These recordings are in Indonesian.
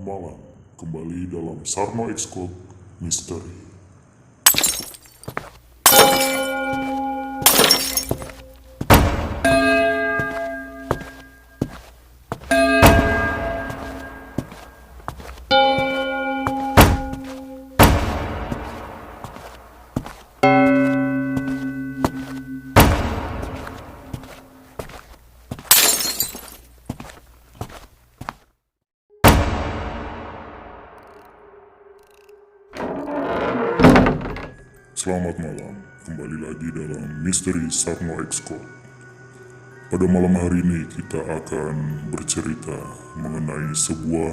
malam kembali dalam Sarno X Code Misteri. Selamat malam, kembali lagi dalam Misteri Sarno X Code. Pada malam hari ini kita akan bercerita mengenai sebuah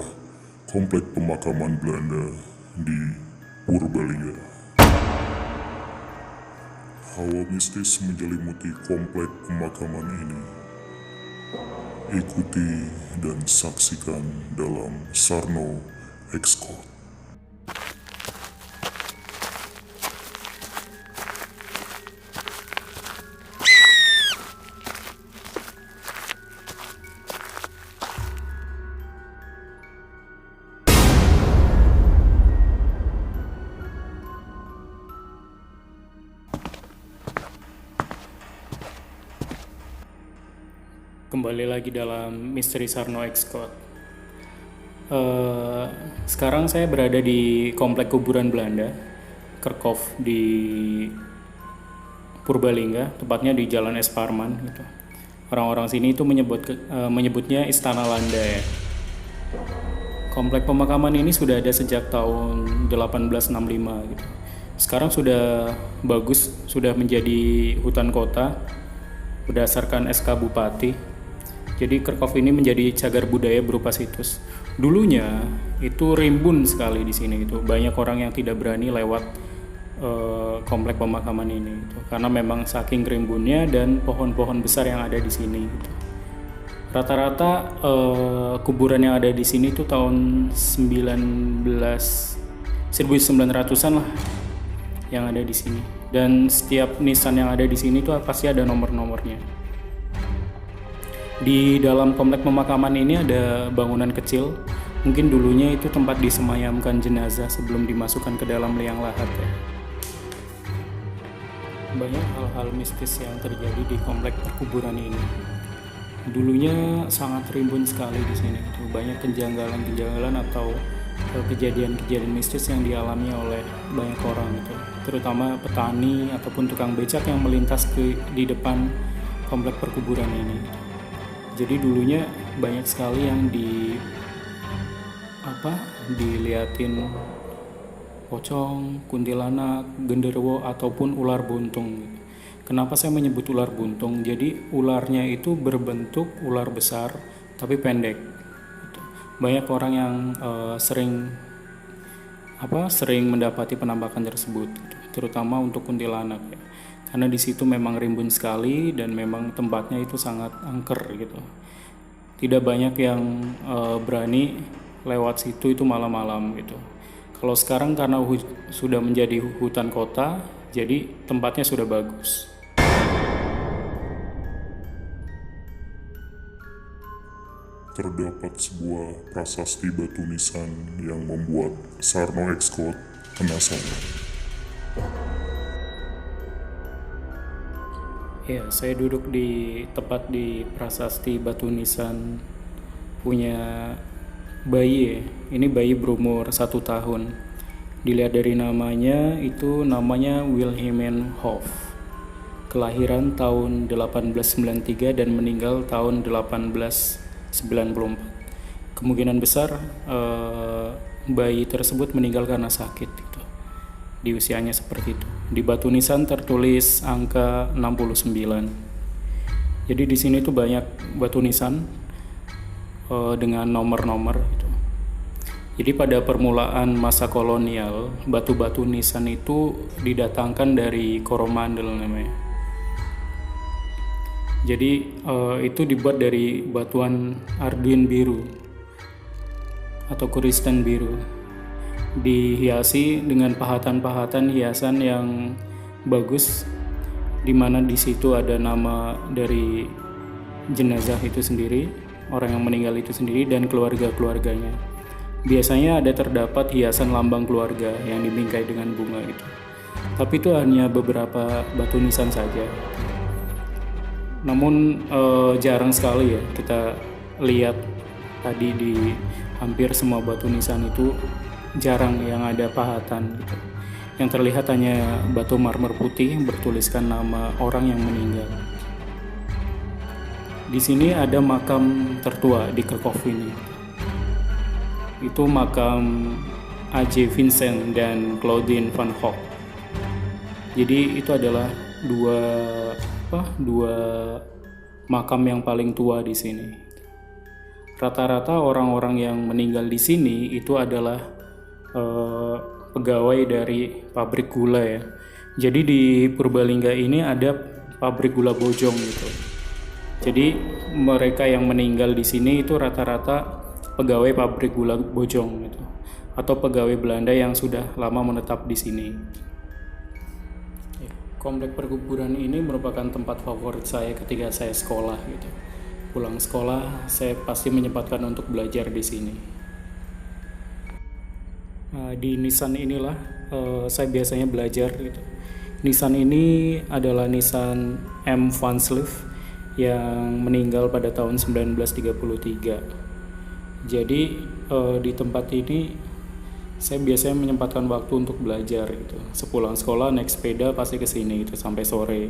komplek pemakaman Belanda di Purbalingga. Hawa mistis menyelimuti komplek pemakaman ini. Ikuti dan saksikan dalam Sarno X Code. Kembali lagi dalam Misteri Sarno X Code. Sekarang saya berada di komplek kuburan Belanda, Kerkhof di Purbalingga, tepatnya di Jalan Es Parman. Gitu. Orang-orang sini itu menyebutnya Istana Landa ya. Komplek pemakaman ini sudah ada sejak tahun 1865 gitu. Sekarang sudah bagus, sudah menjadi hutan kota berdasarkan SK Bupati. Jadi Kerkhof ini menjadi cagar budaya berupa situs. Dulunya itu rimbun sekali di sini gitu. Banyak orang yang tidak berani lewat komplek pemakaman ini gitu. Karena memang saking rimbunnya dan pohon-pohon besar yang ada di sini gitu. Rata-rata kuburan yang ada di sini itu tahun 1900-an lah yang ada di sini. Dan setiap nisan yang ada di sini tuh pasti ada nomor-nomornya. Di dalam komplek pemakaman ini ada bangunan kecil. Mungkin dulunya itu tempat disemayamkan jenazah sebelum dimasukkan ke dalam liang lahat ya. Banyak hal-hal mistis yang terjadi di komplek perkuburan ini. Dulunya sangat rimbun sekali di sini. Banyak kejanggalan-kejanggalan atau kejadian-kejadian mistis yang dialami oleh banyak orang itu, terutama petani ataupun tukang becak yang melintas di depan komplek perkuburan ini. Jadi dulunya banyak sekali yang diliatin pocong, kuntilanak, genderuwo ataupun ular buntung. Kenapa saya menyebut ular buntung? Jadi ularnya itu berbentuk ular besar tapi pendek. Banyak orang yang sering mendapati penampakan tersebut, terutama untuk kuntilanak ya. Karena di situ memang rimbun sekali dan memang tempatnya itu sangat angker gitu. Tidak banyak yang berani lewat situ itu malam-malam gitu. Kalau sekarang karena sudah menjadi hutan kota, jadi tempatnya sudah bagus. Terdapat sebuah prasasti batu nisan yang membuat Sarno X Code penasaran. Ya, saya duduk tepat di prasasti batu nisan punya bayi ya. Ini bayi berumur 1 tahun. Dilihat dari namanya, itu namanya Wilhelmenhof. Kelahiran tahun 1893 dan meninggal tahun 1894. Kemungkinan besar bayi tersebut meninggal karena sakit gitu. Di usianya seperti itu. Di batu nisan tertulis angka 69. Jadi di sini tuh banyak batu nisan dengan nomor-nomor gitu. Jadi pada permulaan masa kolonial, batu-batu nisan itu didatangkan dari Coromandel namanya. Jadi itu dibuat dari batuan Arduin biru atau Kristen biru, dihiasi dengan pahatan-pahatan hiasan yang bagus, di mana di situ ada nama dari jenazah itu sendiri, orang yang meninggal itu sendiri dan keluarga-keluarganya. Biasanya ada terdapat hiasan lambang keluarga yang dibingkai dengan bunga itu. Tapi itu hanya beberapa batu nisan saja. Namun jarang sekali ya kita lihat tadi di hampir semua batu nisan itu jarang yang ada pahatan gitu. Yang terlihat hanya batu marmer putih bertuliskan nama orang yang meninggal. Di sini ada makam tertua di Kerkhof ini. Itu makam A.J. Vincent dan Claudine van Gogh. Jadi itu adalah dua makam yang paling tua di sini. Rata-rata orang-orang yang meninggal di sini itu adalah pegawai dari pabrik gula ya. Jadi di Purbalingga ini ada pabrik gula Bojong gitu. Jadi mereka yang meninggal di sini itu rata-rata pegawai pabrik gula Bojong gitu, atau pegawai Belanda yang sudah lama menetap di sini. Komplek perkuburan ini merupakan tempat favorit saya ketika saya sekolah gitu. Pulang sekolah, saya pasti menyempatkan untuk belajar di sini. Di nisan inilah saya biasanya belajar gitu. Nisan ini adalah nisan M. van Sleef yang meninggal pada tahun 1933. Jadi di tempat ini saya biasanya menyempatkan waktu untuk belajar gitu. Sepulang sekolah naik sepeda pasti ke sini gitu sampai sore.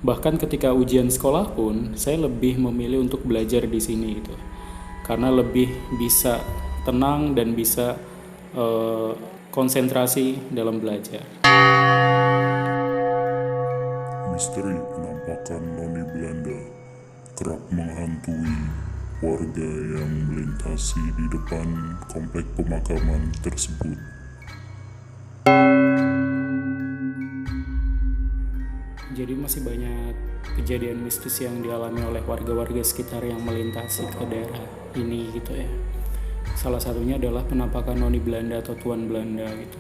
Bahkan ketika ujian sekolah pun saya lebih memilih untuk belajar di sini gitu. Karena lebih bisa tenang dan bisa konsentrasi dalam belajar. Misteri penampakan noni Belanda kerap menghantui warga yang melintasi di depan komplek pemakaman tersebut. Jadi masih banyak kejadian mistis yang dialami oleh warga-warga sekitar yang melintasi ke daerah ini gitu ya. Salah satunya adalah penampakan noni Belanda atau tuan Belanda gitu.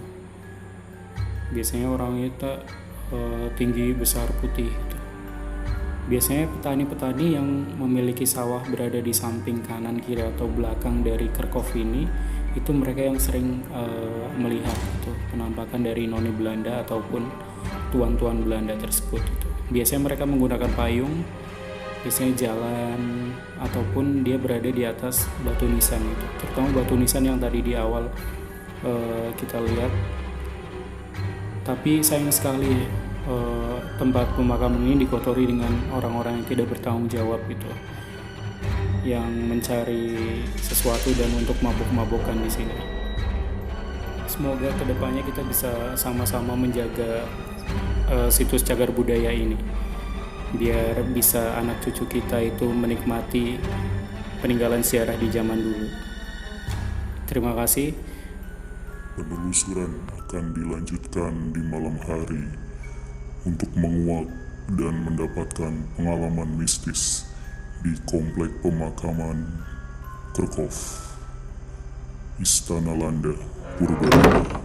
Biasanya orangnya tinggi, besar, putih gitu. Biasanya petani-petani yang memiliki sawah berada di samping kanan, kiri, atau belakang dari Kerkhof ini, itu mereka yang sering melihat gitu, penampakan dari noni Belanda ataupun tuan-tuan Belanda tersebut gitu. Biasanya mereka menggunakan payung, biasanya jalan, ataupun dia berada di atas batu nisan gitu. Terutama batu nisan yang tadi di awal kita lihat. Tapi sayang sekali tempat pemakaman ini dikotori dengan orang-orang yang tidak bertanggung jawab gitu, yang mencari sesuatu dan untuk mabuk-mabukan di sini. Semoga kedepannya kita bisa sama-sama menjaga situs cagar budaya ini, biar bisa anak cucu kita itu menikmati peninggalan sejarah di zaman dulu. Terima kasih. Penelusuran akan dilanjutkan di malam hari untuk menguak dan mendapatkan pengalaman mistis di komplek pemakaman Kerkhof, Istana Landa, Purbalingga.